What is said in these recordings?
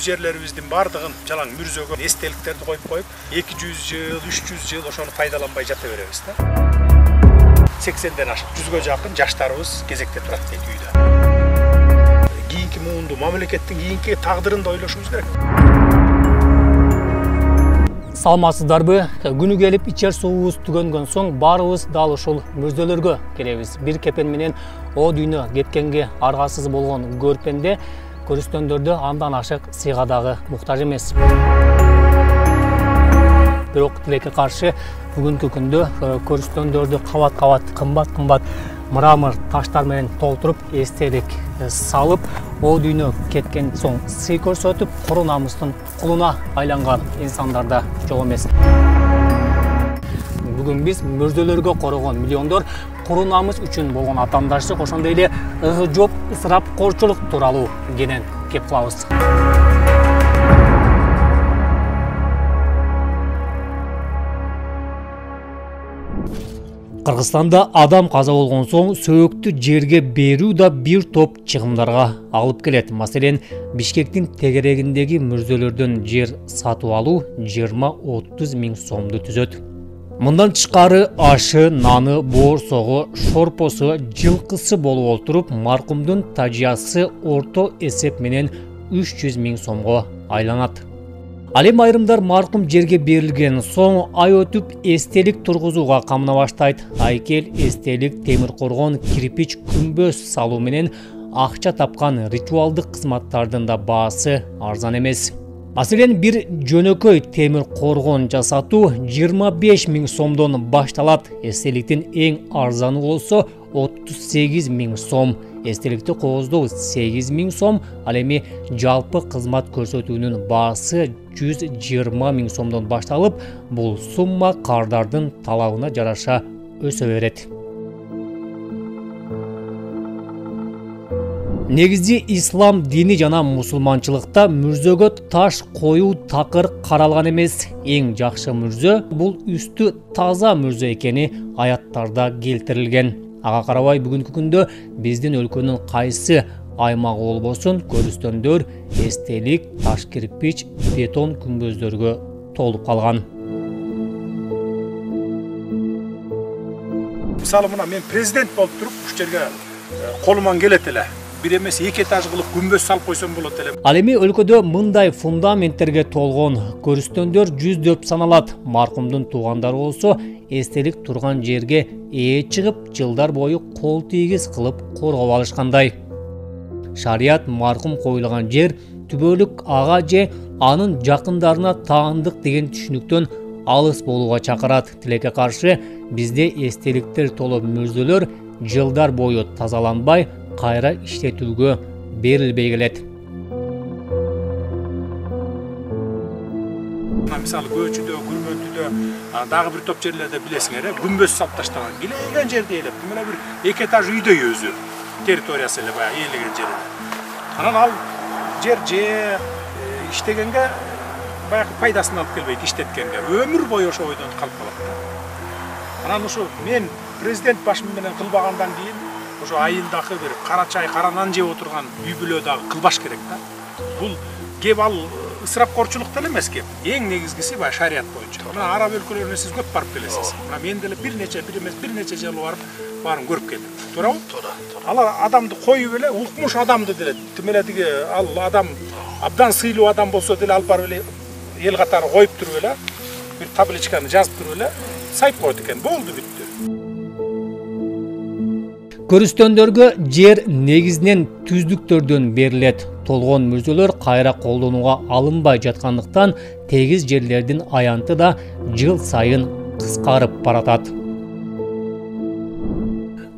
өз жерлерибиздин бардыгын жалаң мүрзөгө эстеликтерди коюп 200 жыл, 300 жыл ошону пайдаланбай жата беребиз да. 80ден ашык 100гө жакын жаштарыбыз кезекте турат дейт үйдө. Кийинки муунду, мамлекеттин кийинки тагдырын да ойлошубуз керек. Саламатсыздарбы? Күнү келип ичер суубуз түгөнгөн соң баарыбыз дал ушул мүрзөлөргө келебиз. Бир кепен менен о дүйнө кеткенге аргасыз болгон көрпенде көрүстөндөрдө андан ашык сыйга дагы муктаж эмес. Бирок тилекке каршы бүгүнкү күндө көрүстөндөрдү кабат кымбат мрамор таштар менен толтуруп эстелик салып, о дүйнө кеткен соң сый көрсөтүп, куру намыстын кулуна айланган инсандар да жок эмес. Бүгүн биз мүрзөлөргө корогон миллиондор куру намыс үчүн болгон атаандаштык, ошондой эле жоп ысырапкорчулук тууралуу кенен кеп кылабыз. Кыргызстанда адам каза болгон соң сөөктү жерге берүү да бир топ чыгымдарга алып келет. Маселен, Бишкектин тегерегиндеги мүрзөлөрдөн жер сатып алуу 20-30 миң сомду түзөт. Мындан тышкары ашы, наны, боорсогу, шорпосу, жылкысы болуп отуруп, маркумдун тажыясы орто эсеп менен 300 миң сомго айланат. Ал эми айрымдар маркум жерге берилген соң ай өтүп эстелик тургузууга камына баштайт. Айкел, эстелик, темир коргон, кирпич, күмбөз салуу менен акча тапкан ритуалдык кызматтардын да баасы арзан эмес. Маселен, бир жөнөкөй темир коргон жасатуу 25 миң сомдон башталат. Эстеликтин эң арзаны болсо 38 миң сом. Эстеликти кооздоо 8 миң сом, ал эми жалпы кызмат көрсөтүүнүн баасы 120 миң сомдон башталып, бул сумма кардардын талабына жараша өсө берет. Негизи ислам дини жана мусулманчылыкта мүрзөгө таш коюу такыр каралган эмес. Эң жакшы мүрзө бул үстү таза мүрзө экени аяттарда келтирилген. Ага карабай бүгүнкү күндө биздин өлкөнүн кайсы аймагы болбосун көрүстөндөр эстелик, таш кирпич, бетон күмбөздөргө толуп калган. Мисалы мына мен президент болуп туруп уш жерге колуман келет эле. Бир эмес 2 этаж кылып күмбөз салып койсом болот эле. Ал эми өлкөдө мындай фундаменттерге толгон көрүстөндөр жүздөп саналат. Маркумдун туугандары болсо эстелик турган жерге ээ чыгып, жылдар бою кол тийгиз кылып коргоп алышкандай. Шарият маркум коюлган жер түбөлүк ага же анын жакындарына таандык деген түшүнүктөн алыс болууга чакырат. Тилекке каршы бизде эстеликтер толуп мүрзөлөр жылдар бою тазаланбай, кайра иштетүүгө берилбей келет. Мисалы көчүдө, күрмөндүдө, дагы бир топ жерлерде билесиңер, күмбөз салып таштаган. Келген жерде элеп, мына бир 2 этаж үйдөй өзү. Территориясы эле баягы ээлеген жери. Анан ал жер иштегенге баягы пайдасын алып келбейт, иштеткенге. Өмүр бою ошо ойдон калып калат. Анан ушу мен президент башым менен кылбагандан кийин ошо айылдагы бир кара чай, кара нан жеп отурган үй бүлө дагы кылбаш керек да. Бул кеп ал ысырапкорчулук деле эмес кеп. Эң негизгиси баягы шарият боюнча. Мына араб өлкөлөрүнө сиз көп барып келесиз. Мына мен деле бир нече жыл барып баарын көрүп келдим. Туурабы? Туура. Алар адамды коюп эле, укмуш адамды деле, тим эле тиги ал адам абдан сыйлуу адам болсо деле алып барып эле эл катары коюп туруп эле, бир табличканы жазып туруп эле сайып коет экен. Болду, бүттү. Көрүстөндөргө жер негизинен түздүктөрдөн берилет. Толгон мүрзөлөр кайра колдонууга алынбай жаткандыктан тегиз жерлердин аянты да жыл сайын кыскарып баратат.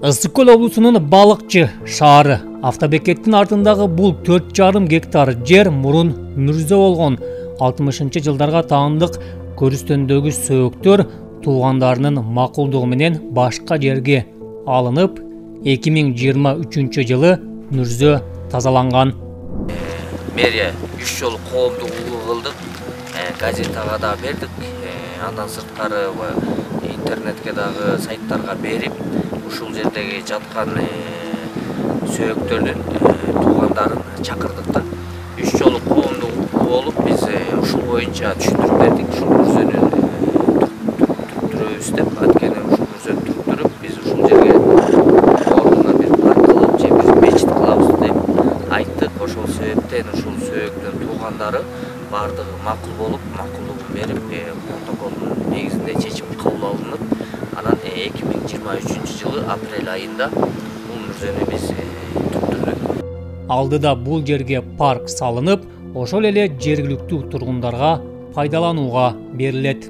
Ысык көл облусунун Балыкчы шаары автобекеттин артындагы бул 4,5 гектар жер мурун мүрзө болгон. 60-жылдарга таандык көрүстөндөгү сөөктөр туугандарынын макулдугу менен башка жерге алынып, 2023 жылы мүрзө тазаланган. Мэрия 3 жолу коомдук угуу кылдык, газетага да бердик, андан сырткары интернетке дагы сайттарга берип, ушул жердеги жаткан сөөктөрдүн туугандарын чакырдык да. 3 жолу коомдук болуп биз ушул боюнча түшүндүрүп бердик. Ушул мүрзөнү түрүбүз деп, анткени ушул мүрзөнү түрүп биз ушул жерге ордуна бир парк кылып, же бир мечит кылабыз деп айттык. Ошол себептен ушул сөөктүн туугандары бардыгы макул болуп, макулдугун берип, протоколдун негизинде чечим кабыл алынып, анан 2023-жылы апрель айында бул мүрзөнү биз түрдүрдүк. Алдыда бул жерге парк салынып, ошол эле жергиликтүү тургундарга пайдаланууга берилет.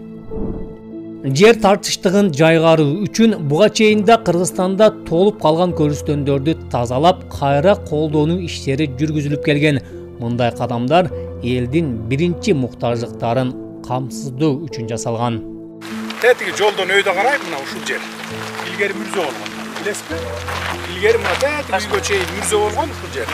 Жер тартыштыгын жайгаруу үчүн буга чейин да Кыргызстанда толуп калган көрүстөндөрдү тазалап, кайра колдонуу иштери жүргүзүлүп келген. Мындай кадамдар элдин биринчи муктаждыктарын камсыздоо үчүн жасалган. Тетиги жолдон өйдө карай, мына ушул жер. Илгери мүрзө болгон. Билесизби? Илгери мына тетиги үйгө чейин мүрзө болгон ушул жер.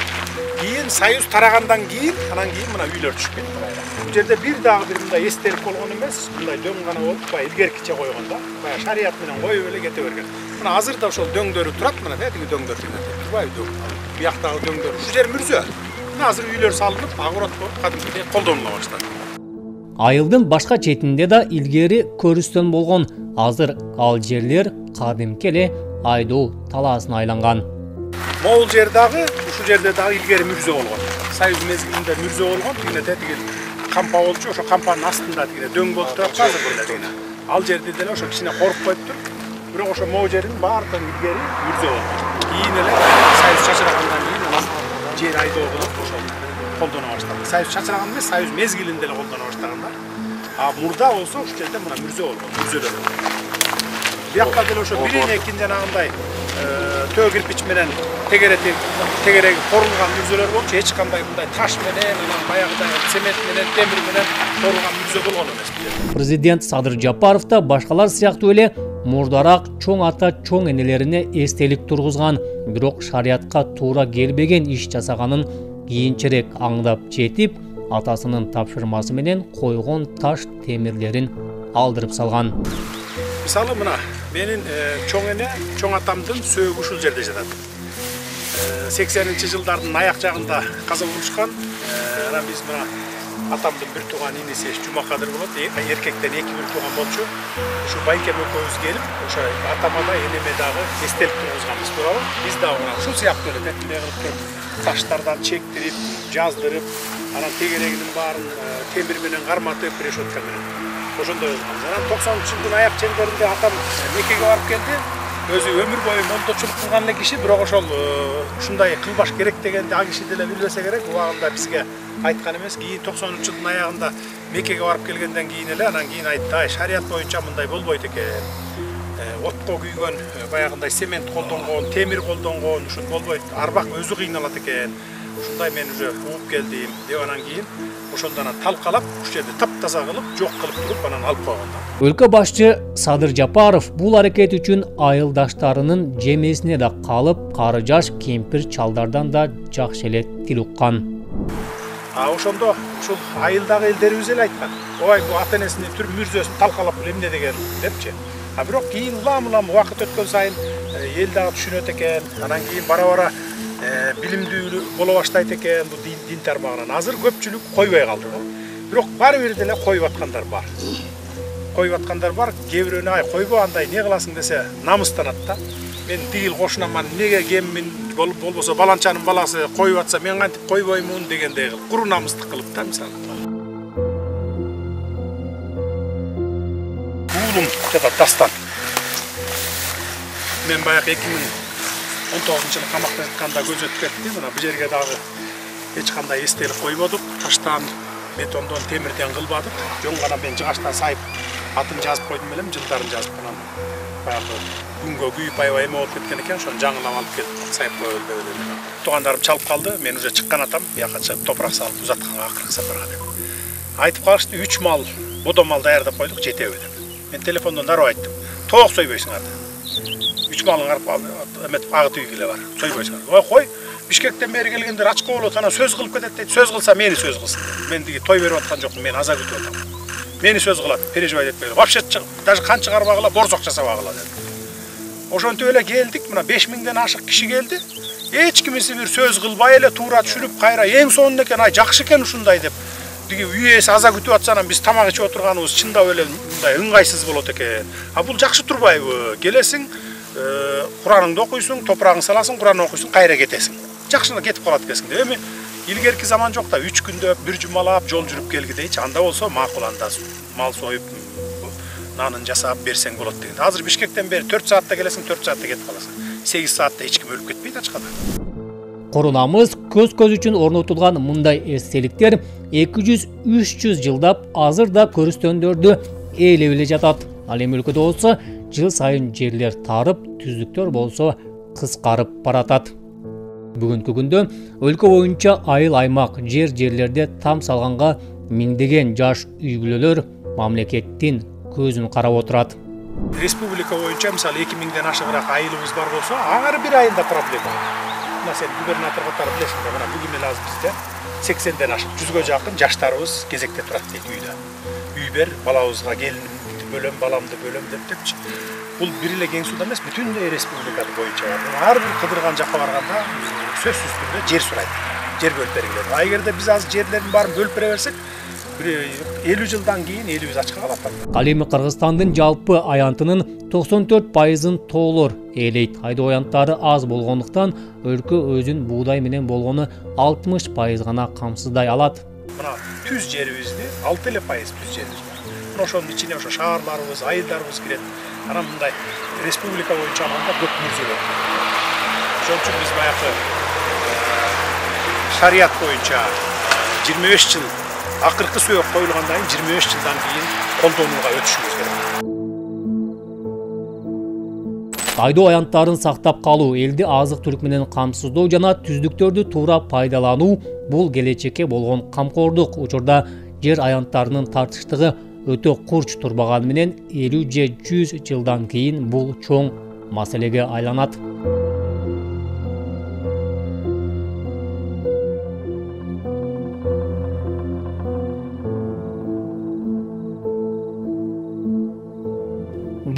Кийин Союз тарагандан кийин, анан кийин мына үйлөр түшүп кетти. Бул жерде бир дагы бир мындай эстелик болгон эмес, мындай дөң гана болуп, баягы илгеркиче койгон да. Баягы шарият менен коюп эле кете берген. Мына азыр да ошол дөңдөрү турат, мына тетиги дөңдөр турбайбы дөң. Бияктагы дөңдөр. Ушул жер мүрзө. Мына азыр үйлөр салынып, агурат болуп, кадимкидей колдонула баштады. Айылдын башка четинде да илгери көрүстөн болгон. Азыр ал жерлер кадимки эле айдоо талаасына айланган. Могул жер дагы, ушул жерде дагы илгери мүрзө болгон. Союз мезгилинде мүрзө болгон, тигине тетиги кампа болчу, ошо кампанын астында тигине дөң болуп турат азыр деле. Ал жерде деле ошо кичине коруп коюптур. Бирок ошо могу жердин баардыгы илгери мүрзө болгон. Кийин эле Союз чачырагандан кийин анан жер айдоо кылып ошо колдоно баштады. Союз чачыраган эмес, Союз мезгилинде эле колдоно баштагандар. А мурда болсо ушул жерде мына мүрзө болгон, мүрзөлөр. Биякка деле ошо бирин экин жанагындай төө кирпич менен тегереги корулган мүрзөлөр болчу, эч кандай мындай таш менен, анан баягыдай цемент менен, темир менен корулган мүрзө болгон эмес. Президент Садыр Жапаров да башкалар сыяктуу эле мурдараак чоң ата, чоң энелерине эстелик тургузган, бирок шариятка туура келбеген иш жасаганын кийинчерээк аңдап жетип, атасынын тапшырмасы менен койгон таш темирлерин алдырып салган. Мисалы мына менин чоң эне, чоң атамдын сөөгү ушул жерде жатат. 80-жылдардын аяк жагында каза болушкан. Анан биз мына атамдын бир тууган иниси Жумакадыр болот, эркектен 2 бир тууган болчу. Ушу байкем экөөбүз келип, ошо атама да энеме дагы эстелик тургузганбыз туурабы. Биз дагы мына ушул сыяктуу эле тетиле кылып туруп, таштардан чектирип, жаздырып, анан тегерегинин баарын темир менен карматып, решетка менен ошондой кылганбыз. Анан 90-жылдын аяк чендеринде атам Меккеге барып келди. Өзү өмүр бою молдочулук кылган эле киши, бирок ошол ушундай кылбаш керек дегенди ал киши деле билбесе керек. Убагында бизге айткан эмес. Кийин 90-жылдын аягында Меккеге барып келгенден кийин эле анан кийин айтты, ай шарият боюнча мындай болбойт экен. Отко күйгөн, баягындай цемент колдонгон, темир колдонгон, ушул болбойт. Арбак өзү кыйналат экен. Ушундай мен уже угуп келдим деп анан кийин ошондон талкалап, ушул жерде таптаза кылып, жок кылып туруп анан алып койгон. Өлкө башчы Садыр Жапаров бул аракет үчүн айылдаштарынын жемесине да калып, кары жаш кемпир чалдардан да жакшы эле тил уккан. Ошондо ушул айылдагы элдерибиз эле айткан. Ой, бул ата энесинин түр мүрзөсүн талкалап эмне деген депчи. Бирок кийин улам убакыт өткөн сайын эл дагы түшүнөт экен. Анан кийин бара-бара билимдүү боло баштайт экен бул дин тармагынан. Азыр көпчүлүк койбой калды. Бирок баары бир деле коюп аткандар бар. Коюп аткандар бар. Кээ бирөөнө ай койбо андай не кыласың десе намыстанат да. Мен тигил кошунаман, неге кеммин болбосо баланчанын баласы коюп атса мен кантип койбоймун дегендей кылып, куру намыстык кылып да мисалы. Уулум жада дастан. Мен баягы 2019-жылы камакта жатканда көз өтүп кетти. Мына бул жерге дагы эч кандай эстелик койбодук. Таштан, бетондон, темирден кылбадык. Жөн гана мен жыгачтан сайып атын жазып койдум элем, жылдарын жазып анан баягы күнгө күйүп аябай эме болуп кеткен экен, ошону жаңылап алып келип сайып коелу деп элем. Туугандарым чалып калды, мен уже чыккан атам, бияка чыгып топурак салып узатканга акыркы сапарга деп. Айтып калышты, 3 мал, бодо мал даярдап койдук, жетеби деп. Мен телефондон дароо айттым. Тоок сойбойсуңар деп. 3 малың арып эметип агыт үйгүлө бар. Сойбойсуңар. Ой кой, Бишкектен бери келгендер ачка болот, анан сөз кылып кетет дейт. Сөз кылса мени сөз кылсын. Мен диги той берип аткан жокмун, мен аза күтүп атам. Мени сөз кылат, переживать этпегиле. Вообще даже кан чыгарбагыла, борсок жасабагыла деп. Ошентип эле келдик, мына 5000ден ашык киши келди. Эч кимиси бир сөз кылбай эле туура түшүрүп, кайра эң сонун экен, ай жакшы экен ушундай деп. Тиги үй ээси аза күтүп атса анан биз тамак ичип отурганыбыз чындап эле мындай ыңгайсыз болот экен. А бул жакшы турбайбы? Келесиң, Кураныңды окуйсуң, топурагың саласың, Куран окуйсуң, кайра кетесиң. Жакшына кетип калат экенсиң. Эми илгерки заман жок да 3 күндө бир жумалап жол жүрүп келгидейчи. Анда болсо макул, анда мал союп нанын жасап берсең болот деген. Азыр Бишкектен бери 4 саатта келесиң, 4 саатта кетип каласың. 8 саатта эч ким өлүп кетпейт ачкада. Корунамыз көз үчүн орнотулган мындай эстеликтер 200-300 жылдап азыр да көрүстөндөрдү ээлеп эле жатат. Ал эми өлкөдө болсо жыл сайын жерлер тарып, түздүктөр болсо кыскарып баратат. Бүгүнкү күндө өлкө боюнча айыл аймак жерлерде там салганга миңдеген жаш үй бүлөлөр мамлекеттин көзүн карап отурат. Республика боюнча мисалы 2000ден ашыгыраак айылыбыз бар болсо, ар бир айылда проблема. Мына сен губернатор катары билесиң да, мына бүгүн эле азыр бизде 80ден ашык 100га жакын жаштарыбыз кезекте турат дейт үйдө. Үй бер, балабызга келинимди бөлөм, баламды бөлөм депчи. Бул бир эле кең сууда эмес, бүтүн республика боюнча бар. Ар бир кыдырган жакка барганда сөзсүз түрдө жер сурайт. Жер бөлүп бергиле. А эгерде биз азыр жерлердин баарын бөлүп бере берсек, 50 жылдан кийин элибиз ачка калат. Ал эми Кыргызстандын жалпы аянтынын 94%-ын тоолор ээлейт. Айдоо аянттары аз болгондуктан өлкө өзүн буудай менен болгону 60% гана камсыздай алат. Мына түз жерибизди 6% түз жерибиз бар. Мына ошонун ичине ошо шаарларыбыз, айылдарыбыз кирет. Анан мындай республика боюнча алганда көп мүрзөлөр. Ошон үчүн биз баягы шарият боюнча 25 жыл акыркы сөөк коюлгандан кийин 25 жылдан кийин колдонууга өтүшүбүз керек. Айдоо аянттарын сактап калуу, элди азык-түлүк менен камсыздоо жана түздүктөрдү туура пайдалануу бул келечекке болгон камкордук. Учурда жер аянттарынын тартыштыгы өтө курч турбаганы менен 50 же 100 жылдан кийин бул чоң маселеге айланат.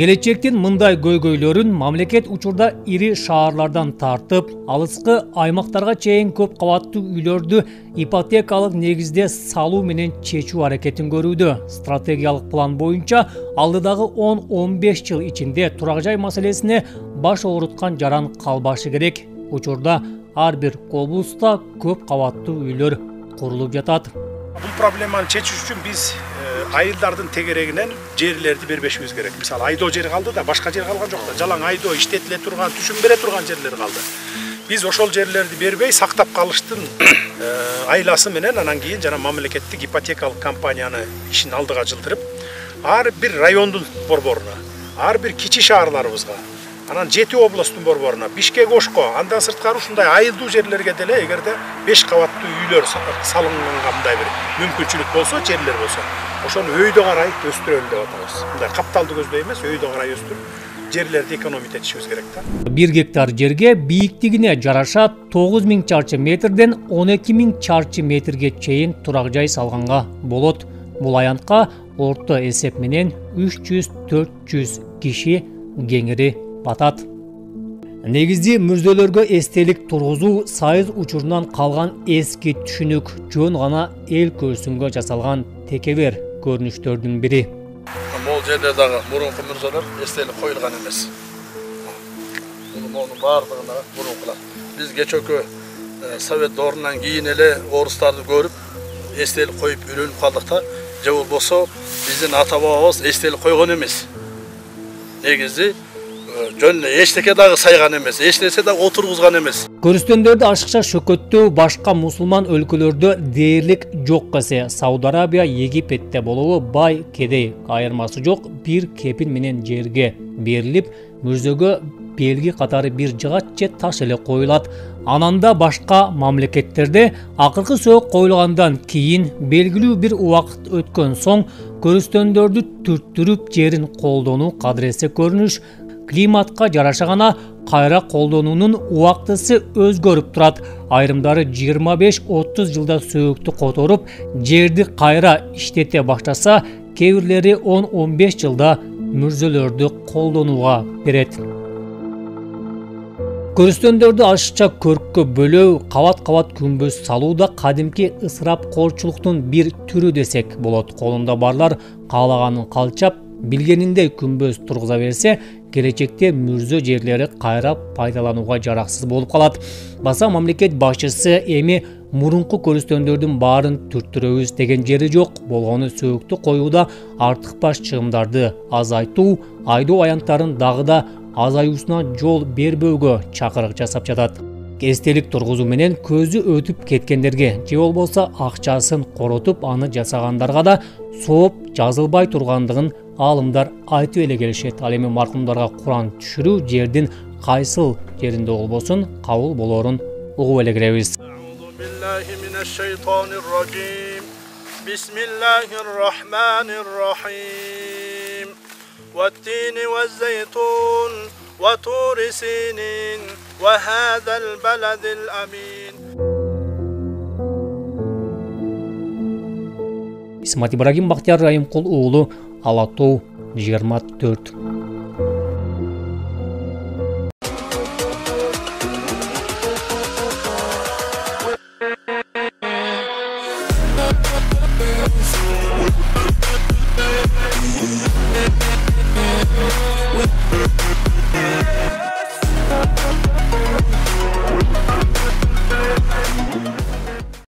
Келечектин мындай көйгөйлөрүн мамлекет учурда ири шаарлардан тартып, алыскы аймактарга чейин көп кабаттуу үйлөрдү ипотекалык негизде салуу менен чечүү аракетин көрүүдө. Стратегиялык план боюнча алдыдагы 10-15 жыл ичинде турак жай маселесине баш ооруткан жаран калбашы керек. Учурда ар бир облуста көп кабаттуу үйлөр курулуп жатат. Бул проблеманы чечиш үчүн биз айылдардын тегерегинен жерлерди бербешибиз керек. Мисалы айдоо жери калды да, башка жер калган жок да. Жалаң айдоо иштетиле турган, түшүм бере турган жерлер калды. Биз ошол жерлерди бербей сактап калыштын айласы менен анан кийин жана мамлекеттик ипотекалык компанияны ишин алдыга жылдырып, ар бир райондун борборуна, ар бир кичи шаарларыбызга, анан 7 областтын борборуна, Бишкек, Ошко, андан сырткары ушундай айылдуу жерлерге деле эгерде 5 кабаттуу үйлөр салынганга мындай бир мүмкүнчүлүк болсо, жерлер болсо, ошону өйдө карай өстүрөлү деп атабыз. Мындай капталды көздөй эмес, өйдө карай өстүрүп, жерлерди экономить этишибиз керек да. 1 гектар жерге бийиктигине жараша 9000 чарчы метрден 12000 чарчы метрге чейин турак жай салганга болот. Бул аянтка орто эсеп менен 300-400 киши кеңири батат. Негизди мүрзөлөргө эстелик тургузуу сайыз учурунан калган эски түшүнүк, жөн гана эл көзүнгө жасалган текебер көрүнүштөрдүн бири. Бул жерде дагы мурунку мүрзөлөр эстелик коюлган эмес. Мунун бардыгына мурункулар. Биз кечөкү совет доорунан кийин эле орустарды көрүп эстелик коюп үйрөнүп калдык да, же болбосо биздин ата бабабыз эстелик койгон эмес. Негизи жөн эчтеке дагы сайган эмес, эчтесе дагы отургузган эмес. Көрүстөндөрдү ашыкча шөкөттөө башка мусулман өлкөлөрдө дээрлик жок эсе. Сауд Арабия, Египетте болобу бай кедей айырмасы жок, бир кепин менен жерге берилип, мүрзөгө белги катары бир жыгач же таш эле коюлат. Ананда башка мамлекеттерде акыркы сөөк коюлгандан кийин белгилүү бир убакыт өткөн соң көрүстөндөрдү түрттүрүп жерин колдонуу кадыресе көрүнүш, климатка жараша гана кайра колдонуунун убактысы өзгөрүп турат. Айрымдары 25-30 жылда сөөктү которуп, жерди кайра иштете баштаса, кээ бирлери 10-15 жылда мүрзөлөрдү колдонууга берет. Көрүстөндөрдү ашыкча көрккө бөлөө, кабат-кабат күмбөз салуу да кадимки ысырапкорчулуктун бир түрү десек болот. Колунда барлар каалаганын калчап, билгениндей күмбөз тургуза берсе, келечекте мүрзө жерлери кайра пайдаланууга жараксыз болуп калат. Баса мамлекет башчысы эми мурунку көрүстөндөрдүн баарын түрттүрөбүз деген жери жок. Болгону сөөктү коюуда артык баш чыгымдарды азайтуу, айдоо аянттарын дагы да азаюусуна жол бербөөгө чакырык жасап жатат. Эстелик тургузуу менен көзү өтүп кеткендерге же болбосо акчасын коротуп аны жасагандарга да сооп жазылбай тургандыгын алымдар айтып эле келишет. Ал эми маркумдарга Куран түшүрүү жердин кайсыл жеринде болбосун кабыл болоорун угуп эле киребиз. والتين والزيتون وطور سينين وهذا البلد الأمين. Исмат Ибрагим, Бактияр Райымкул уулу, Ала Тоо 24.